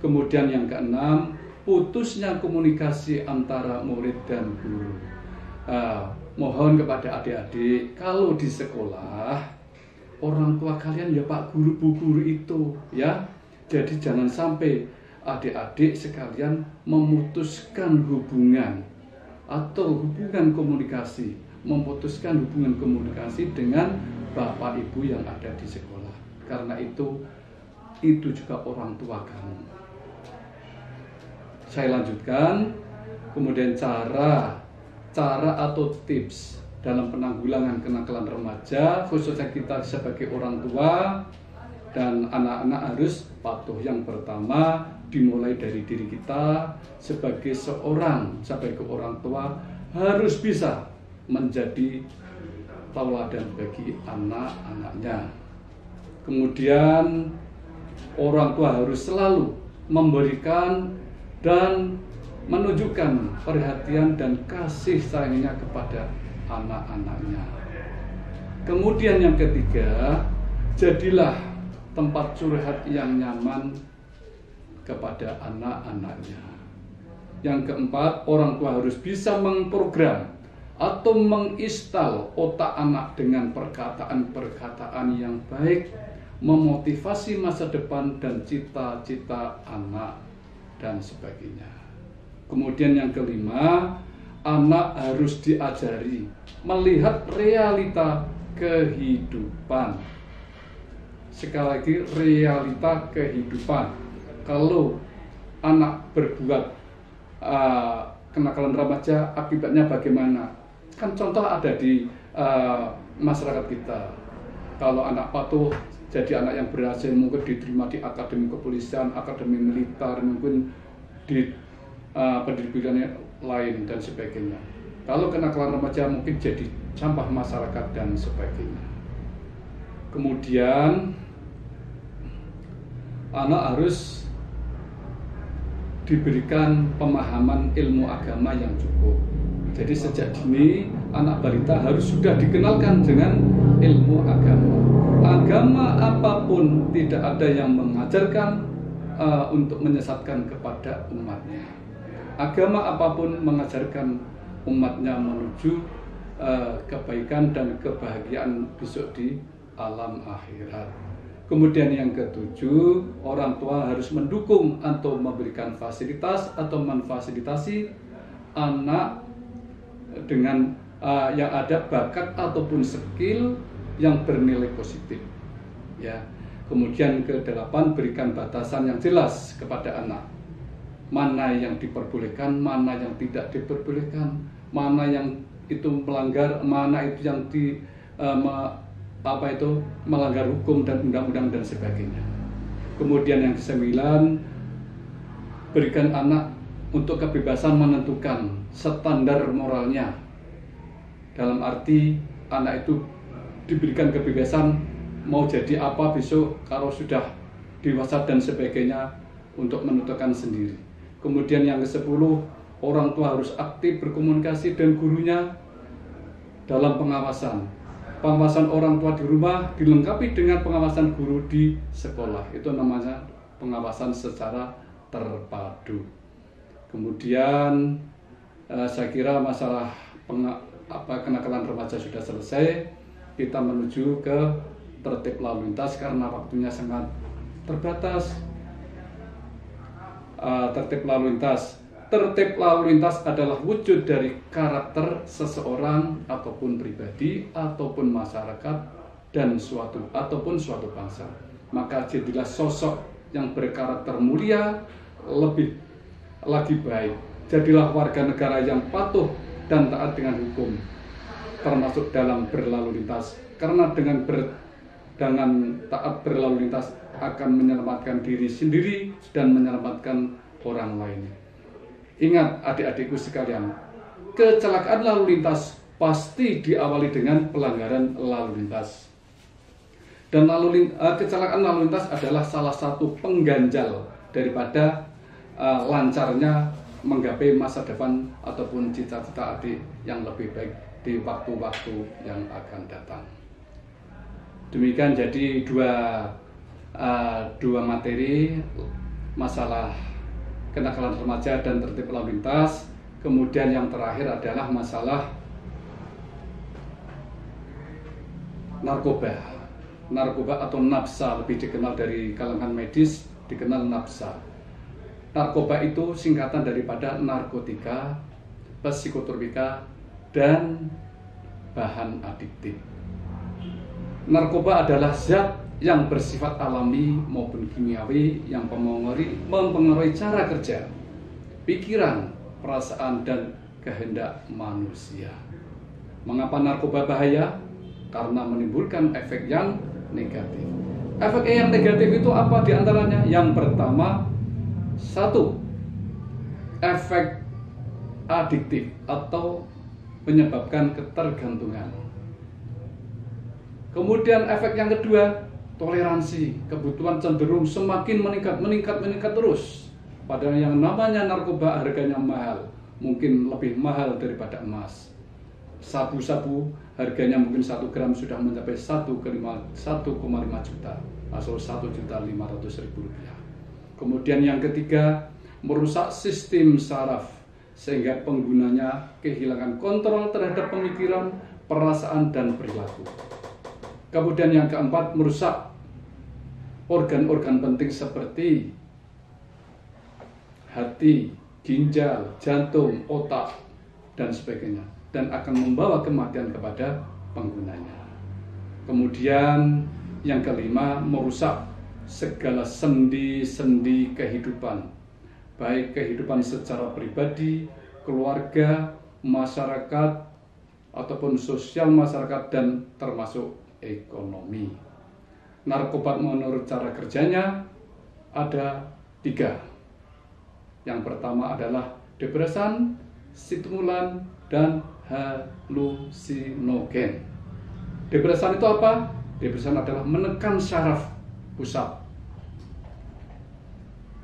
C: Kemudian yang keenam, putusnya komunikasi antara murid dan guru. Mohon kepada adik-adik, kalau di sekolah, orang tua kalian ya Pak Guru, Bu Guru itu ya. Jadi jangan sampai adik-adik sekalian memutuskan hubungan atau hubungan komunikasi, memutuskan hubungan komunikasi dengan Bapak Ibu yang ada di sekolah. Karena itu juga orang tua kamu. Saya lanjutkan, kemudian cara atau tips dalam penanggulangan kenakalan remaja, khususnya kita sebagai orang tua dan anak-anak harus patuh. Yang pertama, dimulai dari diri kita sebagai orang tua, harus bisa menjadi tauladan bagi anak-anaknya. Kemudian orang tua harus selalu memberikan dan menunjukkan perhatian dan kasih sayangnya kepada anak-anaknya. Kemudian yang ketiga, jadilah tempat curhat yang nyaman kepada anak-anaknya. Yang keempat, orang tua harus bisa mengprogram atau menginstal otak anak dengan perkataan-perkataan yang baik, memotivasi masa depan dan cita-cita anak dan sebagainya. Kemudian yang kelima, anak harus diajari melihat realita kehidupan. Sekali lagi, realita kehidupan. Kalau anak berbuat kenakalan remaja, akibatnya bagaimana? Kan contoh ada di masyarakat kita. Kalau anak patuh jadi anak yang berhasil, mungkin diterima di akademi kepolisian, akademi militer, mungkin di pendidikan lain dan sebagainya. Kalau kenakalan remaja mungkin jadi sampah masyarakat dan sebagainya. Kemudian anak harus diberikan pemahaman ilmu agama yang cukup. Jadi sejak dini anak balita harus sudah dikenalkan dengan ilmu agama. Agama apapun tidak ada yang mengajarkan untuk menyesatkan kepada umatnya. Agama apapun mengajarkan umatnya menuju kebaikan dan kebahagiaan besok di alam akhirat. Kemudian yang ketujuh, orang tua harus mendukung atau memberikan fasilitas atau memfasilitasi anak dengan yang ada bakat ataupun skill yang bernilai positif. Ya. Kemudian ke-8, berikan batasan yang jelas kepada anak. Mana yang diperbolehkan, mana yang tidak diperbolehkan, mana yang itu melanggar, mana itu yang melanggar hukum dan undang-undang dan sebagainya. Kemudian yang ke-9, berikan anak untuk kebebasan menentukan standar moralnya. Dalam arti anak itu diberikan kebebasan mau jadi apa besok kalau sudah dewasa dan sebagainya untuk menentukan sendiri. Kemudian yang ke-10, orang tua harus aktif berkomunikasi dengan gurunya dalam pengawasan. Pengawasan orang tua di rumah dilengkapi dengan pengawasan guru di sekolah. Itu namanya pengawasan secara terpadu. Kemudian saya kira masalah kenakalan remaja sudah selesai. Kita menuju ke tertib lalu lintas karena waktunya sangat terbatas. Tertib lalu lintas adalah wujud dari karakter seseorang ataupun pribadi ataupun masyarakat dan suatu bangsa. Maka jadilah sosok yang berkarakter mulia, lebih lagi baik. Jadilah warga negara yang patuh dan taat dengan hukum, termasuk dalam berlalu lintas. Karena dengan taat berlalu lintas akan menyelamatkan diri sendiri dan menyelamatkan orang lain. Ingat adik-adikku sekalian, kecelakaan lalu lintas pasti diawali dengan pelanggaran lalu lintas. Dan kecelakaan lalu lintas adalah salah satu pengganjal daripada lancarnya menggapai masa depan ataupun cita-cita adik yang lebih baik di waktu-waktu yang akan datang. Demikian jadi dua materi, masalah kenakalan remaja dan tertib lalu lintas. Kemudian yang terakhir adalah masalah narkoba atau nafsa, lebih dikenal dari kalangan medis dikenal nafsa. Narkoba itu singkatan daripada narkotika, psikotropika, dan bahan adiktif. Narkoba adalah zat yang bersifat alami maupun kimiawi yang mempengaruhi cara kerja, pikiran, perasaan, dan kehendak manusia. Mengapa narkoba bahaya? Karena menimbulkan efek yang negatif. Efek yang negatif itu apa diantaranya? Yang pertama, 1. Efek adiktif atau menyebabkan ketergantungan. Kemudian efek yang kedua, toleransi, kebutuhan cenderung semakin meningkat terus. Padahal yang namanya narkoba harganya mahal, mungkin lebih mahal daripada emas. Sabu-sabu harganya mungkin 1 gram sudah mencapai 1,5 juta atau 1.500.000 rupiah. Kemudian yang ketiga, merusak sistem saraf sehingga penggunanya kehilangan kontrol terhadap pemikiran, perasaan, dan perilaku. Kemudian yang keempat, merusak organ-organ penting seperti hati, ginjal, jantung, otak, dan sebagainya, dan akan membawa kematian kepada penggunanya. Kemudian yang kelima, merusak segala sendi-sendi kehidupan, baik kehidupan secara pribadi, keluarga, masyarakat, ataupun sosial masyarakat, dan termasuk ekonomi. Narkoba menurut cara kerjanya ada 3. Yang pertama adalah depresan, stimulan, dan halusinogen. Depresan itu apa? Depresan adalah menekan syaraf pusat.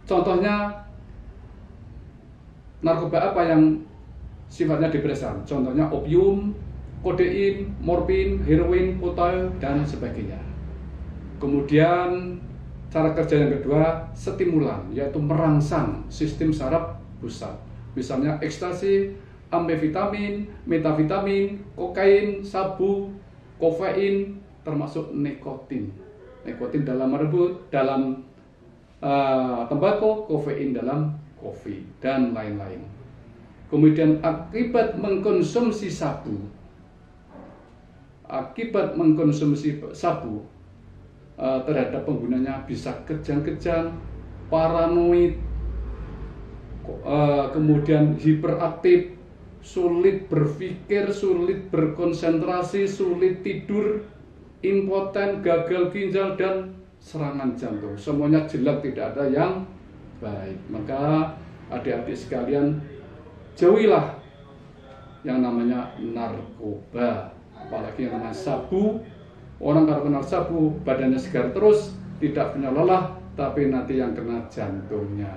C: Contohnya narkoba apa yang sifatnya depresan? Contohnya opium, kodein, morfin, heroin, kotail, dan sebagainya. Kemudian cara kerja yang kedua, stimulan, yaitu merangsang sistem saraf pusat. Misalnya ekstasi, amfetamin, metavitamin, kokain, sabu, kofein, termasuk nikotin. Nikotin dalam tembakau, kofein dalam kopi, dan lain-lain. Kemudian akibat mengkonsumsi sabu terhadap penggunanya bisa kejang-kejang, paranoid, kemudian hiperaktif, sulit berpikir, sulit berkonsentrasi, sulit tidur, impoten, gagal ginjal, dan serangan jantung. Semuanya jelek, tidak ada yang baik. Maka adik-adik sekalian, jauhilah yang namanya narkoba, apalagi yang namanya sabu. Orang kalau kenal sabu, badannya segar terus, tidak punya lelah, tapi nanti yang kena jantungnya.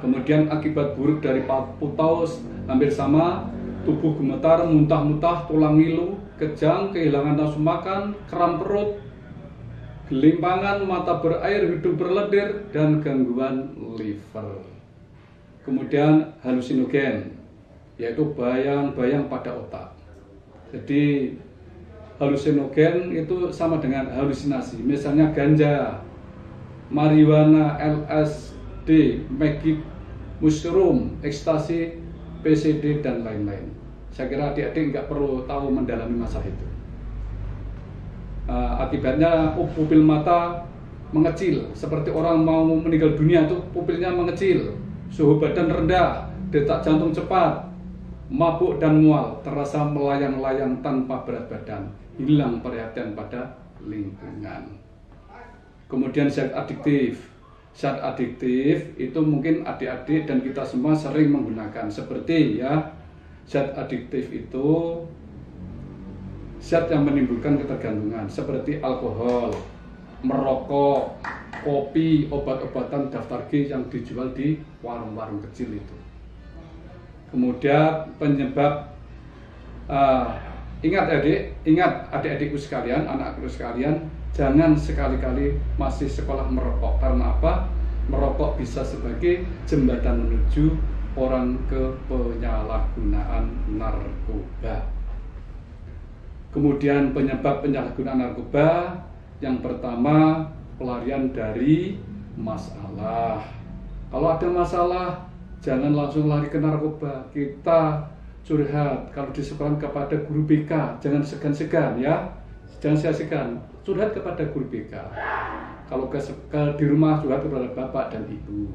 C: Kemudian akibat buruk dari putaus hampir sama, tubuh gemetar, muntah-muntah, tulang ngilu, kejang, kehilangan nafsu makan, kram perut, gelimpangan, mata berair, hidung berlendir, dan gangguan liver. Kemudian halusinogen, yaitu bayang-bayang pada otak. Jadi halusinogen itu sama dengan halusinasi, misalnya ganja, marijuana, LSD, magic mushroom, ekstasi, PCD, dan lain-lain. Saya kira adik-adik nggak perlu tahu mendalami masalah itu. Akibatnya pupil mata mengecil, seperti orang mau meninggal dunia tuh pupilnya mengecil, suhu badan rendah, detak jantung cepat, mabuk dan mual, terasa melayang-layang tanpa berat badan, hilang perhatian pada lingkungan. Kemudian zat adiktif. Zat adiktif itu mungkin adik-adik dan kita semua sering menggunakan, seperti ya, zat adiktif itu zat yang menimbulkan ketergantungan, seperti alkohol, merokok, kopi, obat-obatan daftar G yang dijual di warung-warung kecil itu. Kemudian penyebab, ingat adik-adikku sekalian, anakku sekalian, jangan sekali-kali masih sekolah merokok. Karena apa? Merokok bisa sebagai jembatan menuju orang ke penyalahgunaan narkoba. Kemudian penyebab penyalahgunaan narkoba, yang pertama pelarian dari masalah. Kalau ada masalah, jangan langsung lari ke narkoba. Kita curhat kalau di sekolah kepada guru BK, jangan segan-segan ya. Jangan sia-siakan, curhat kepada guru BK. Kalau di rumah, curhat kepada bapak dan ibu.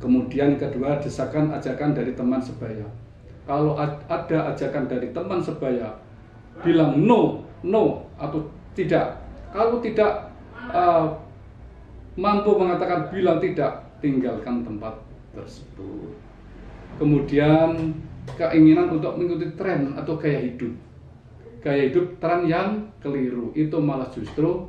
C: Kemudian kedua, desakan ajakan dari teman sebaya. Kalau ada ajakan dari teman sebaya, bilang no atau tidak. Kalau tidak mampu mengatakan bilang tidak, tinggalkan tempat tersebut. Kemudian keinginan untuk mengikuti tren atau gaya hidup. Gaya hidup tren yang keliru itu malah justru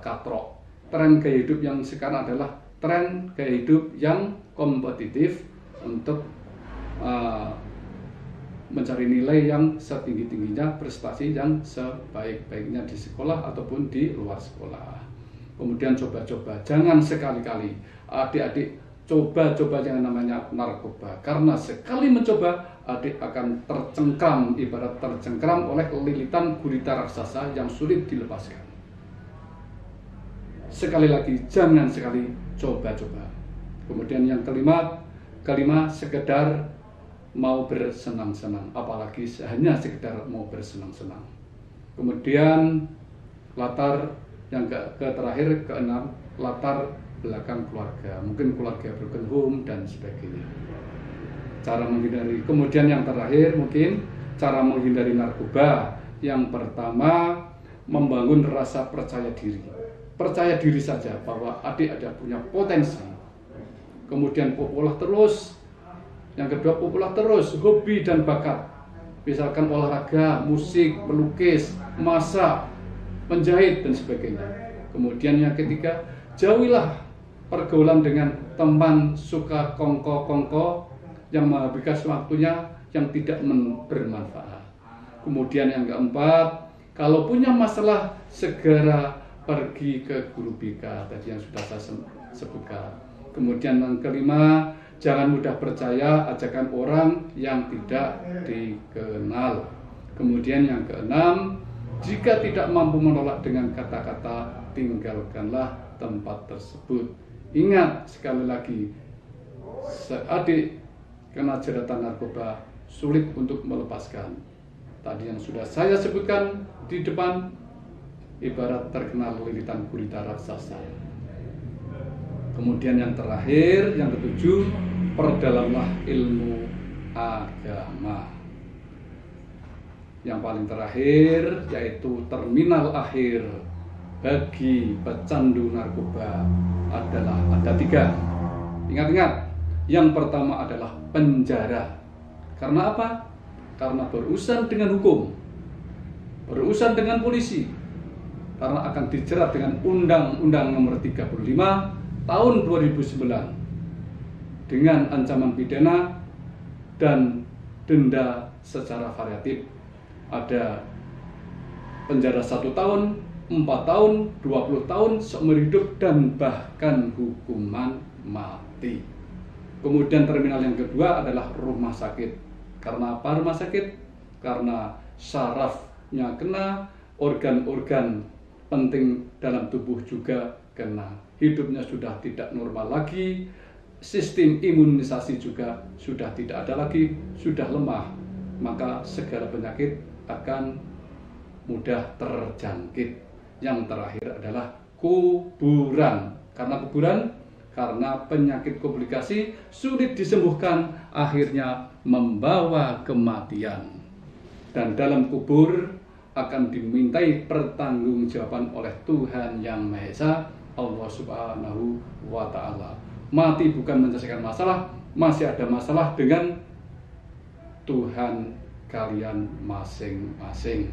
C: katrok. Tren gaya hidup yang sekarang adalah tren gaya hidup yang kompetitif untuk mencari nilai yang setinggi-tingginya, prestasi yang sebaik-baiknya di sekolah ataupun di luar sekolah. Kemudian coba-coba, jangan sekali-kali adik-adik coba-coba yang namanya narkoba, karena sekali mencoba adik akan tercengkram, ibarat tercengkram oleh lilitan gurita raksasa yang sulit dilepaskan. Sekali lagi, jangan sekali coba-coba. Kemudian yang kelima, sekedar mau bersenang-senang, apalagi hanya sekedar mau bersenang-senang. Kemudian latar yang terakhir, keenam, latar belakang keluarga, mungkin keluarga broken home dan sebagainya. Cara menghindari. Kemudian yang terakhir mungkin cara menghindari narkoba. Yang pertama, membangun rasa percaya diri. Percaya diri saja bahwa adik ada punya potensi. Kemudian populer terus. Yang kedua, populer terus hobi dan bakat. Misalkan olahraga, musik, melukis, masak, menjahit dan sebagainya. Kemudian yang ketiga, jauhilah pergaulan dengan teman suka kongko-kongko yang menghabiskan waktunya yang tidak bermanfaat. Kemudian yang keempat, kalau punya masalah segera pergi ke guru BK tadi yang sudah saya sebutkan. Kemudian yang kelima, jangan mudah percaya ajakan orang yang tidak dikenal. Kemudian yang keenam, jika tidak mampu menolak dengan kata-kata, tinggalkanlah tempat tersebut. Ingat sekali lagi, adik kena jeratan narkoba sulit untuk melepaskan. Tadi yang sudah saya sebutkan di depan, ibarat terkena lilitan gurita raksasa. Kemudian yang terakhir, yang ketujuh, perdalamlah ilmu agama. Yang paling terakhir yaitu terminal akhir bagi pecandu narkoba adalah ada 3. Ingat-ingat, yang pertama adalah penjara. Karena apa? Karena berurusan dengan hukum, berurusan dengan polisi, karena akan dijerat dengan Undang-Undang Nomor 35 Tahun 2009 dengan ancaman pidana dan denda secara variatif. Ada penjara 1 tahun, 4 tahun, 20 tahun, seumur hidup, dan bahkan hukuman mati. Kemudian terminal yang kedua adalah rumah sakit. Karena apa rumah sakit? Karena sarafnya kena, organ-organ penting dalam tubuh juga kena. Hidupnya sudah tidak normal lagi, sistem imunisasi juga sudah tidak ada lagi, sudah lemah, maka segala penyakit akan mudah terjangkit. Yang terakhir adalah kuburan. Karena kuburan, karena penyakit komplikasi sulit disembuhkan, akhirnya membawa kematian. Dan dalam kubur akan dimintai pertanggungjawaban oleh Tuhan Yang Maha Esa, Allah Subhanahu wa Ta'ala. Mati bukan menyelesaikan masalah, masih ada masalah dengan Tuhan kalian masing-masing.